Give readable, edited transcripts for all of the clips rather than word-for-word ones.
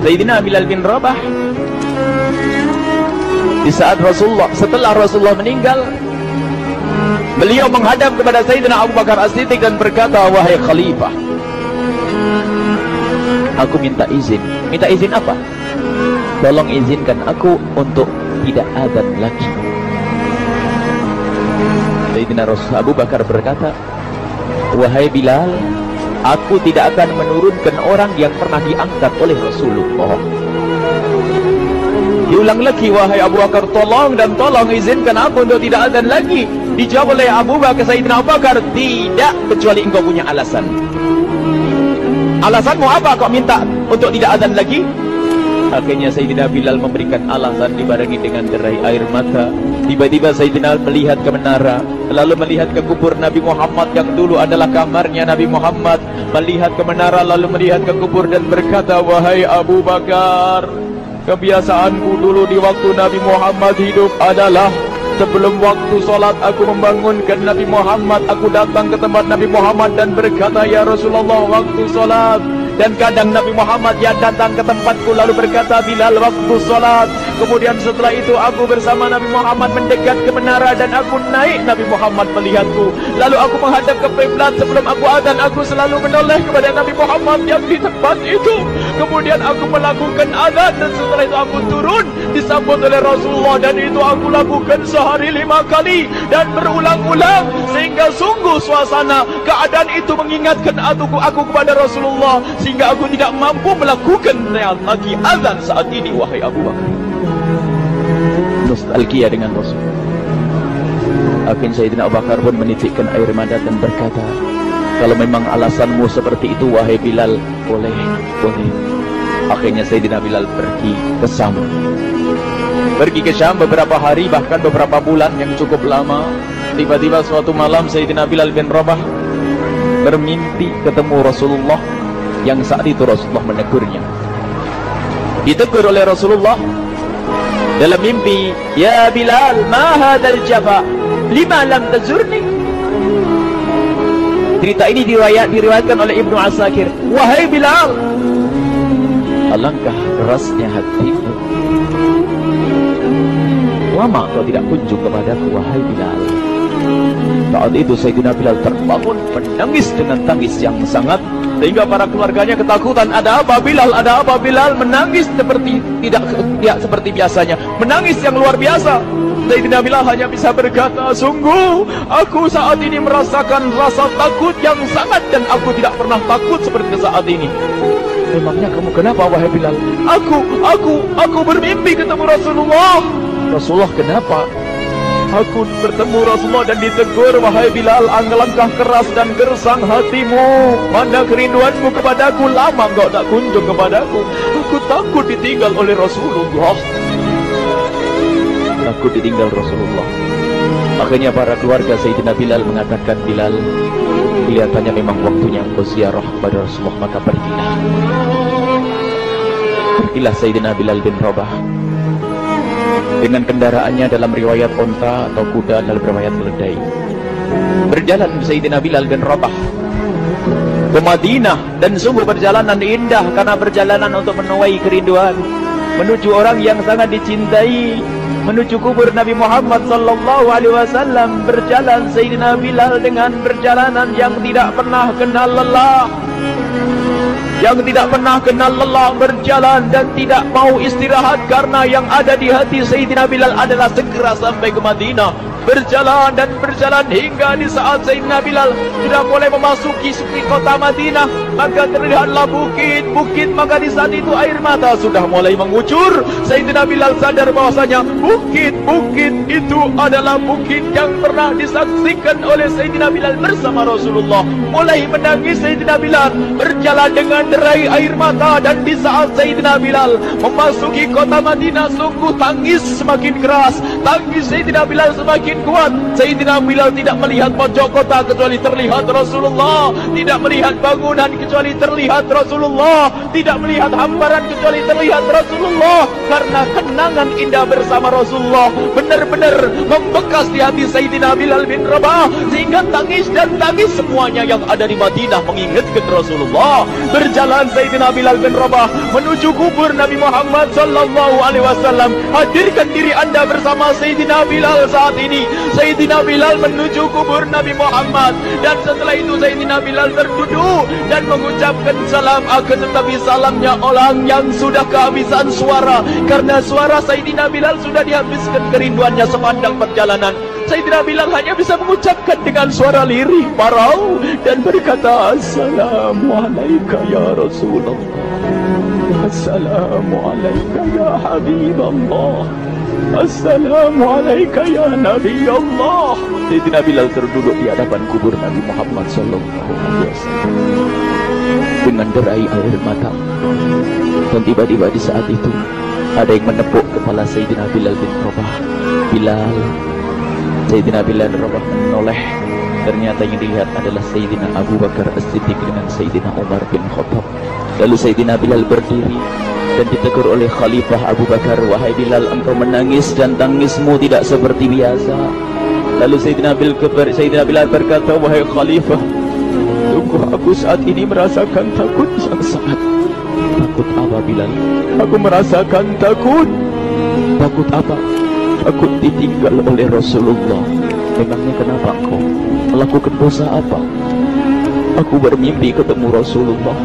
Sayyidina Bilal bin Rabah, di saat setelah Rasulullah meninggal, beliau menghadap kepada Sayyidina Abu Bakar As-Siddiq dan berkata, wahai khalifah, aku minta izin. Minta izin apa? Tolong izinkan aku untuk tidak adzan lagi. Sayyidina Abu Bakar berkata, wahai Bilal, aku tidak akan menurunkan orang yang pernah diangkat oleh Rasulullah. Diulang lagi, wahai Abu Bakar, tolong dan tolong izinkan aku untuk tidak adzan lagi. Dijawab oleh Abu Bakar, Sayyidina Abu Bakar, tidak, kecuali engkau punya alasan. Alasanmu apa kau minta untuk tidak adzan lagi? Akhirnya Sayyidina Bilal memberikan alasan dibarengi dengan derai air mata. Tiba-tiba Sayyidina melihat ke menara, lalu melihat ke kubur Nabi Muhammad yang dulu adalah kamarnya Nabi Muhammad. Melihat ke menara, lalu melihat ke kubur dan berkata, wahai Abu Bakar, kebiasaanku dulu di waktu Nabi Muhammad hidup adalah sebelum waktu solat aku membangunkan Nabi Muhammad. Aku datang ke tempat Nabi Muhammad dan berkata, ya Rasulullah, waktu solat. Dan kadang Nabi Muhammad yang datang ke tempatku lalu berkata, Bilal, waktu solat. Kemudian setelah itu aku bersama Nabi Muhammad mendekat ke menara dan aku naik. Nabi Muhammad melihatku, lalu aku menghadap ke kiblat. Sebelum aku adzan, aku selalu menoleh kepada Nabi Muhammad yang di tempat itu. Kemudian aku melakukan adzan dan setelah itu aku turun disambut oleh Rasulullah, dan itu aku lakukan sehari 5 kali dan berulang-ulang, sehingga sungguh suasana keadaan itu mengingatkan aku kepada Rasulullah, sehingga aku tidak mampu melakukan lagi azan saat ini. Wahai Abu Bakar, nostalgia dengan Rasul. Akhirnya Sayyidina Abu Bakar pun menitikkan air mata dan berkata, kalau memang alasanmu seperti itu wahai Bilal, boleh. Akhirnya Sayyidina Bilal pergi ke Syam beberapa hari, bahkan beberapa bulan yang cukup lama. Tiba-tiba suatu malam Sayyidina Bilal bin Rabah bermimpi ketemu Rasulullah, yang saat itu Rasulullah menegurnya. Ditegur oleh Rasulullah dalam mimpi, ya Bilal, ma hadzal jafa, lima lam tazurni. Cerita ini diriwayatkan oleh Ibnu Asakir. Wahai Bilal, alangkah kerasnya hatimu, lama kau tidak kunjung kepadaku wahai Bilal. Saat itu Sayyidina Bilal terbangun menangis dengan tangis yang sangat, sehingga para keluarganya ketakutan. Ada apa Bilal? Ada apa Bilal? Menangis seperti tidak seperti biasanya, menangis yang luar biasa. Sayyidina Bilal hanya bisa berkata, sungguh aku saat ini merasakan rasa takut yang sangat, dan aku tidak pernah takut seperti saat ini. Memangnya kamu kenapa wahai Bilal? Aku bermimpi ketemu Rasulullah. Rasulullah, kenapa? Aku bertemu Rasulullah dan ditegur, wahai Bilal, alangkah keras dan gersang hatimu. Mana kerinduanmu kepadaku, lama engkau tak kunjung kepadaku. Aku takut ditinggal oleh Rasulullah. Takut ditinggal Rasulullah. Akhirnya para keluarga Sayyidina Bilal mengatakan, Bilal, kelihatannya memang waktunya engkau ziarah kepada Rasulullah, maka pergilah. Pergilah Sayyidina Bilal bin Rabah dengan kendaraannya, dalam riwayat onta atau kuda, dalam riwayat keledai. Berjalan Sayyidina Bilal bin Rabah ke Madinah, dan sungguh perjalanan indah karena perjalanan untuk menuai kerinduan, menuju orang yang sangat dicintai, menuju kubur Nabi Muhammad sallallahu alaihi wasallam. Berjalan Sayyidina Bilal dengan perjalanan yang tidak pernah kenal lelah, berjalan dan tidak mau istirahat, karena yang ada di hati Sayyidina Bilal adalah segera sampai ke Madinah. Berjalan dan berjalan hingga di saat Sayyidina Bilal sudah mulai memasuki kota Madinah, maka terlihatlah bukit-bukit. Maka di saat itu air mata sudah mulai mengucur. Sayyidina Bilal sadar bahwasanya bukit-bukit itu adalah bukit yang pernah disaksikan oleh Sayyidina Bilal bersama Rasulullah. Mulai menangis Sayyidina Bilal, berjalan dengan derai air mata. Dan di saat Sayyidina Bilal memasuki kota Madinah, sungguh tangis semakin keras, tangis Sayyidina Bilal semakin semakin kuat. Sayyidina Bilal tidak melihat pojok kota kecuali terlihat Rasulullah, tidak melihat bangunan kecuali terlihat Rasulullah, tidak melihat hamparan kecuali terlihat Rasulullah. Karena kenangan indah bersama Rasulullah benar-benar membekas di hati Sayyidina Bilal bin Rabah, sehingga tangis dan tangis semuanya yang ada di Madinah mengingatkan Rasulullah. Berjalan Sayyidina Bilal bin Rabah menuju kubur Nabi Muhammad sallallahu alaihi wasallam. Hadirkan diri Anda bersama Sayyidina Bilal saat ini. Sayyidina Bilal menuju kubur Nabi Muhammad, dan setelah itu Sayyidina Bilal terduduk dan mengucapkan salam, akan tetapi salamnya orang yang sudah kehabisan suara, karena suara Sayyidina Bilal sudah dihabiskan kerinduannya sepanjang perjalanan. Sayyidina Bilal hanya bisa mengucapkan dengan suara lirih parau dan berkata, Assalamualaikum ya Rasulullah, Assalamualaikum ya Habiballah, Assalamualaikum ya Nabi Allah. Sayyidina Bilal terduduk di hadapan kubur Nabi Muhammad sallallahu alaihi wasallam dengan derai air mata. Dan tiba-tiba di saat itu ada yang menepuk kepala Sayyidina Bilal bin Rabah. Bilal. Sayyidina Bilal bin Rabah menoleh. Ternyata yang dilihat adalah Sayyidina Abu Bakar As-Siddiq dengan Sayyidina Umar bin Khattab. Lalu Sayyidina Bilal berdiri dan ditegur oleh Khalifah Abu Bakar, wahai Bilal, engkau menangis dan tangismu tidak seperti biasa. Lalu Sayyidina Bilal berkata, wahai Khalifah, sungguh aku saat ini merasakan takut yang sangat. Takut apa Bilal? Aku merasakan takut. Takut apa? Takut ditinggal oleh Rasulullah. Memangnya kenapa engkau melakukan dosa apa? Aku bermimpi ketemu Rasulullah.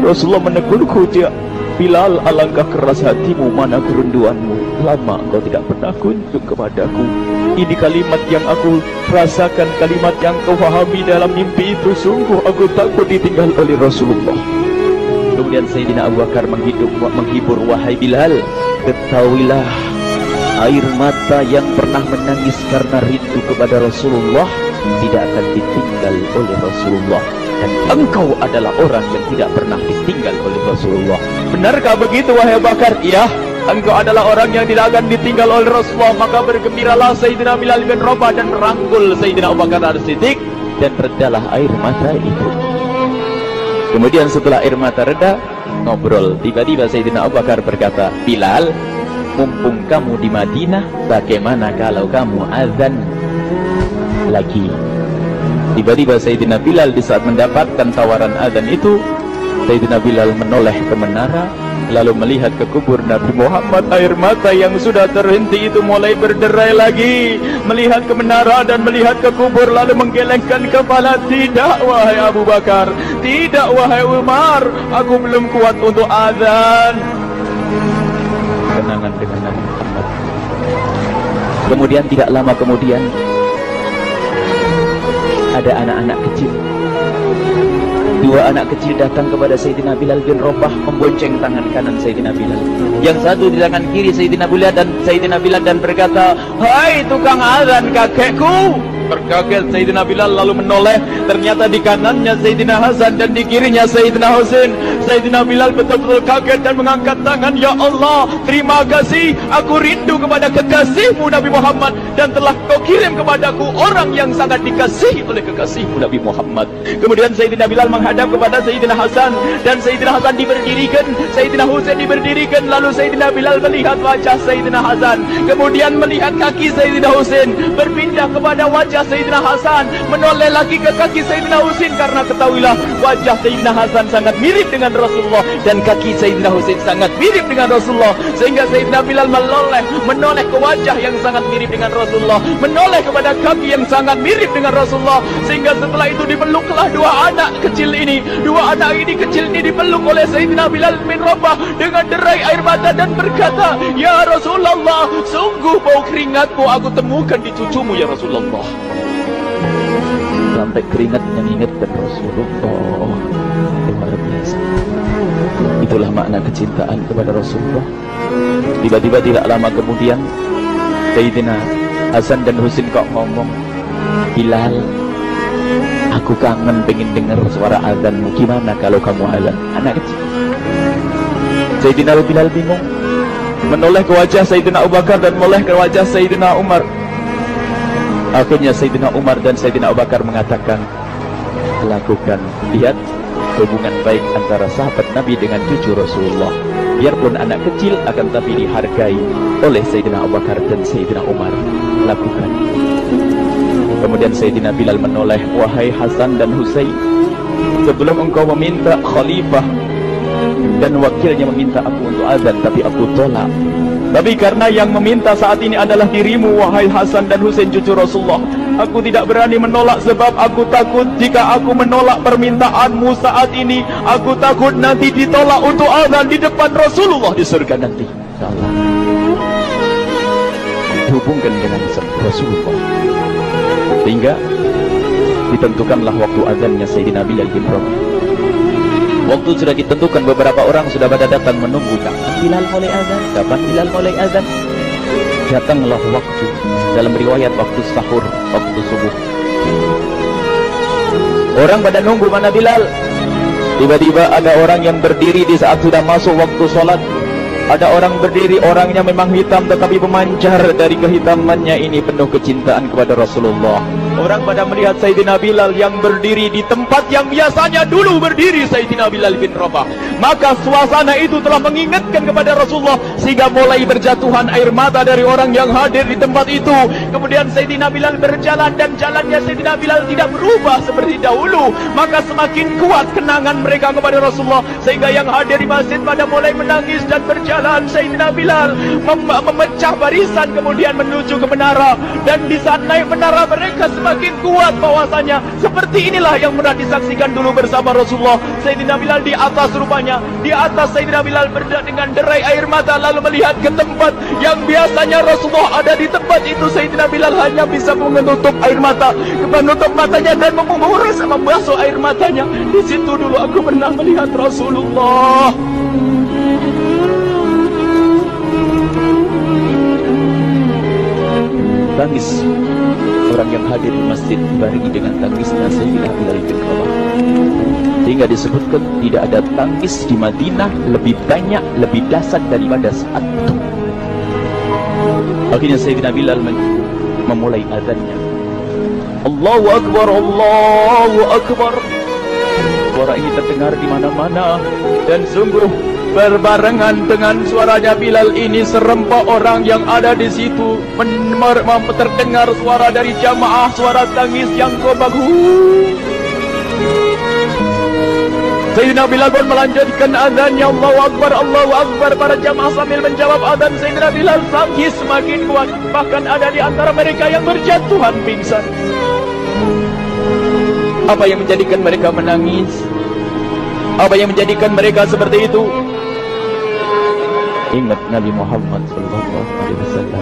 Rasulullah menegurku, dia, Bilal, alangkah keras hatimu, mana kerinduanmu. Lama engkau tidak pernah kunjung kepadaku. Ini kalimat yang aku rasakan, kalimat yang kau pahami dalam mimpi itu. Sungguh aku takut ditinggal oleh Rasulullah. Kemudian Sayyidina Abu Bakar menghibur, wahai Bilal, ketahuilah, air mata yang pernah menangis karena rindu kepada Rasulullah tidak akan ditinggal oleh Rasulullah. Dan engkau adalah orang yang tidak pernah ditinggal oleh Rasulullah. Benarkah begitu wahai Abu Bakar? Iya, engkau adalah orang yang tidak akan ditinggal oleh Rasulullah. Maka bergembiralah Sayyidina Bilal bin Rabah dan merangkul Sayyidina Abu Bakar As-Siddiq, dan redalah air mata itu. Kemudian setelah air mata reda, ngobrol. Tiba-tiba Sayyidina Abu Bakar berkata, Bilal, mumpung kamu di Madinah, bagaimana kalau kamu azan lagi? Tiba-tiba Sayyidina Bilal di saat mendapatkan tawaran azan itu, Sayyidina Bilal menoleh ke menara, lalu melihat ke kubur Nabi Muhammad. Air mata yang sudah terhenti itu mulai berderai lagi. Melihat ke menara dan melihat ke kubur, lalu menggelengkan kepala. Tidak wahai Abu Bakar, tidak wahai Umar, aku belum kuat untuk azan. Kenangan dengan Nabi Muhammad. Kemudian tidak lama kemudian ada anak-anak kecil. Dua anak kecil datang kepada Sayyidina Bilal bin Rabah, membonceng tangan kanan Sayyidina Bilal. Yang satu di tangan kiri Sayyidina Bilal dan berkata, hai tukang azan kakekku. Terkaget Sayyidina Bilal lalu menoleh. Ternyata di kanannya Sayyidina Hasan dan di kirinya Sayyidina Husain. Sayyidina Bilal betul-betul kaget dan mengangkat tangan, ya Allah, terima kasih, aku rindu kepada kekasihmu Nabi Muhammad, dan telah kau kirim kepadaku orang yang sangat dikasihi oleh kekasihmu Nabi Muhammad. Kemudian Sayyidina Bilal menghadap kepada Sayyidina Hasan, dan Sayyidina Hasan diberdirikan, Sayyidina Husain diberdirikan. Lalu Sayyidina Bilal melihat wajah Sayyidina Hasan, kemudian melihat kaki Sayyidina Husain, berpindah kepada wajah Sayyidina Hasan, menoleh lagi ke kaki Sayyidina Husain, karena ketahuilah wajah Sayyidina Hasan sangat mirip dengan Rasulullah dan kaki Sayyidina Husain sangat mirip dengan Rasulullah, sehingga Sayyidina Bilal menoleh ke wajah yang sangat mirip dengan Rasulullah, menoleh kepada kaki yang sangat mirip dengan Rasulullah, sehingga setelah itu dipeluklah dua anak kecil ini dipeluk oleh Sayyidina Bilal bin Rabah dengan derai air mata dan berkata, ya Rasulullah, sungguh bau keringatmu aku temukan di cucumu ya Rasulullah. Sampai keringat mengingatkan Rasulullah. Luar biasa. Itulah makna kecintaan kepada Rasulullah. Tiba-tiba tidak lama kemudian Sayyidina Hasan dan Husain kok ngomong, Bilal, aku kangen pengen dengar suara azanmu. Gimana kalau kamu azan? Anak kecil. Sayyidina Bilal bingung, menoleh ke wajah Sayyidina Abu Bakar dan menoleh ke wajah Sayyidina Umar. Akhirnya Sayyidina Umar dan Sayyidina Abu Bakar mengatakan, lakukan. Lihat hubungan baik antara sahabat Nabi dengan cucu Rasulullah. Biarpun anak kecil, akan tapi dihargai oleh Sayyidina Abu Bakar dan Sayyidina Umar. Lakukan. Kemudian Sayyidina Bilal menoleh, wahai Hasan dan Husain, sebelum engkau meminta khalifah dan wakilnya meminta aku untuk azan, tapi aku tolak. Tapi karena yang meminta saat ini adalah dirimu, wahai Hasan dan Husain cucu Rasulullah, aku tidak berani menolak, sebab aku takut jika aku menolak permintaanmu saat ini, aku takut nanti ditolak untuk azan di depan Rasulullah di surga nanti. Insyaallah. Dihubungkan dengan Rasulullah, sehingga ditentukanlah waktu azannya Sayyidina Bilal bin Rabah. Waktu sudah ditentukan, beberapa orang sudah pada datang menunggu, kapan Bilal mulai azan, kapan Bilal mulai azan. Datanglah waktu, dalam riwayat waktu sahur, waktu subuh. Orang pada nunggu mana Bilal. Tiba-tiba ada orang yang berdiri di saat sudah masuk waktu sholat. Ada orang berdiri, orangnya memang hitam tetapi memancar dari kehitamannya ini penuh kecintaan kepada Rasulullah. Orang pada melihat Sayyidina Bilal yang berdiri di tempat yang biasanya dulu berdiri Sayyidina Bilal bin Rabah. Maka suasana itu telah mengingatkan kepada Rasulullah, sehingga mulai berjatuhan air mata dari orang yang hadir di tempat itu. Kemudian Sayyidina Bilal berjalan, dan jalannya Sayyidina Bilal tidak berubah seperti dahulu. Maka semakin kuat kenangan mereka kepada Rasulullah, sehingga yang hadir di masjid pada mulai menangis dan berjalan. Sayyidina Bilal memecah barisan kemudian menuju ke menara, dan di saat naik menara mereka semakin kuat bahwasanya seperti inilah yang pernah disaksikan dulu bersama Rasulullah. Sayyidina Bilal di atas, rupanya di atas Sayyidina Bilal berada dengan derai air mata, lalu melihat ke tempat yang biasanya Rasulullah ada di tempat itu. Sayyidina Bilal hanya bisa menutup air mata, menutup matanya dan membasuh air matanya. Di situ dulu aku pernah melihat Rasulullah. Tangis orang yang hadir di masjid dibarengi dengan tangisnya Sayyidina Bilal bin Rabah, sehingga disebutkan tidak ada tangis di Madinah lebih banyak, lebih dahsyat daripada saat itu. Akhirnya Sayyidina Bilal memulai azannya. Allahu Akbar, Allahu Akbar. Suara ini terdengar di mana-mana, dan sungguh berbarengan dengan suaranya Bilal ini serempak orang yang ada di situ terdengar suara dari jamaah, suara tangis yang kobagu. Sayyidina Bilal pun melanjutkan azannya, Allahu Akbar, Allahu Akbar. Para jamaah sambil menjawab azan Sayyidina Bilal tangis semakin kuat. Bahkan ada di antara mereka yang berjatuhan pingsan. Apa yang menjadikan mereka menangis? Apa yang menjadikan mereka seperti itu? Ingat Nabi Muhammad SAW.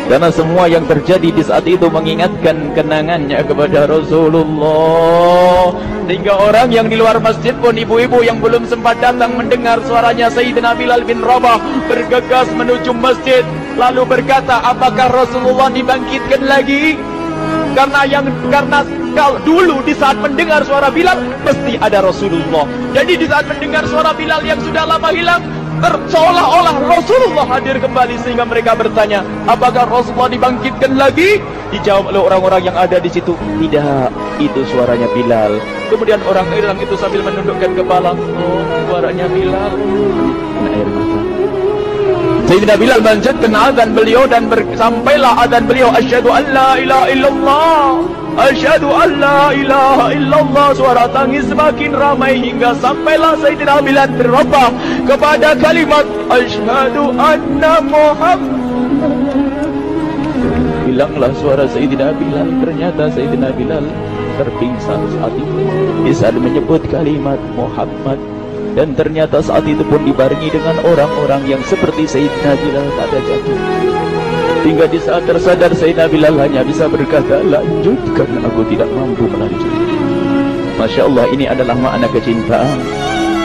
Karena semua yang terjadi di saat itu mengingatkan kenangannya kepada Rasulullah. Sehingga orang yang di luar masjid pun, ibu-ibu yang belum sempat datang mendengar suaranya Sayyidina Bilal bin Rabah, bergegas menuju masjid, lalu berkata, apakah Rasulullah dibangkitkan lagi? Karena kalau dulu di saat mendengar suara Bilal mesti ada Rasulullah. Jadi di saat mendengar suara Bilal yang sudah lama hilang, seolah-olah Rasulullah hadir kembali, sehingga mereka bertanya, apakah Rasulullah dibangkitkan lagi? Dijawab oleh orang-orang yang ada di situ, tidak, itu suaranya Bilal. Kemudian orang itu sambil menundukkan kepala, oh, suaranya Bilal. Air mata. Sayyidina Bilal melanjutkan azan beliau, dan sampailah azan beliau, asyhadu an la ilaha illallah, asyhadu an la ilaha illallah. Suara tangis semakin ramai hingga sampailah Sayyidina Bilal bin Rabah kepada kalimat asyhadu anna Muhammad. Hilanglah suara Sayyidina Bilal. Ternyata Sayyidina Bilal terpingsan saat itu di saat menyebut kalimat Muhammad. Dan ternyata saat itu pun dibarengi dengan orang-orang yang seperti Sayyidina Bilal pada jatuh. Hingga di saat tersadar Sayyidina Bilal hanya bisa berkata, lanjutkan, aku tidak mampu melanjutkan. Masya Allah, ini adalah makna kecintaan.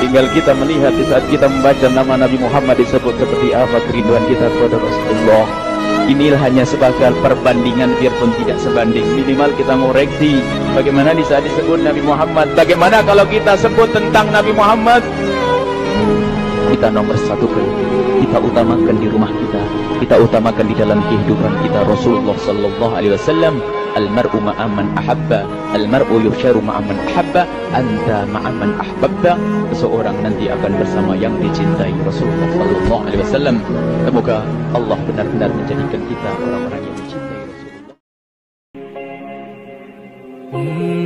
Tinggal kita melihat di saat kita membaca nama Nabi Muhammad disebut seperti apa kerinduan kita kepada Rasulullah. Inilah hanya sebagai perbandingan, biarpun tidak sebanding. Minimal kita ngoreksi bagaimana di saat disebut Nabi Muhammad. Bagaimana kalau kita sebut tentang Nabi Muhammad, kita nomor satu kan, kita utamakan di rumah kita utamakan di dalam kehidupan kita Rasulullah Sallallahu Alaihi Wasallam. Al-mar'u ma'aman ahabba, al-mar'u yuhsyaru ma'aman ahabba, anta ma'aman ahbabta. Seseorang nanti akan bersama yang dicintai Rasulullah sallallahu alaihi wasallam. Semoga Allah benar-benar menjadikan kita orang-orang yang mencintai Rasulullah.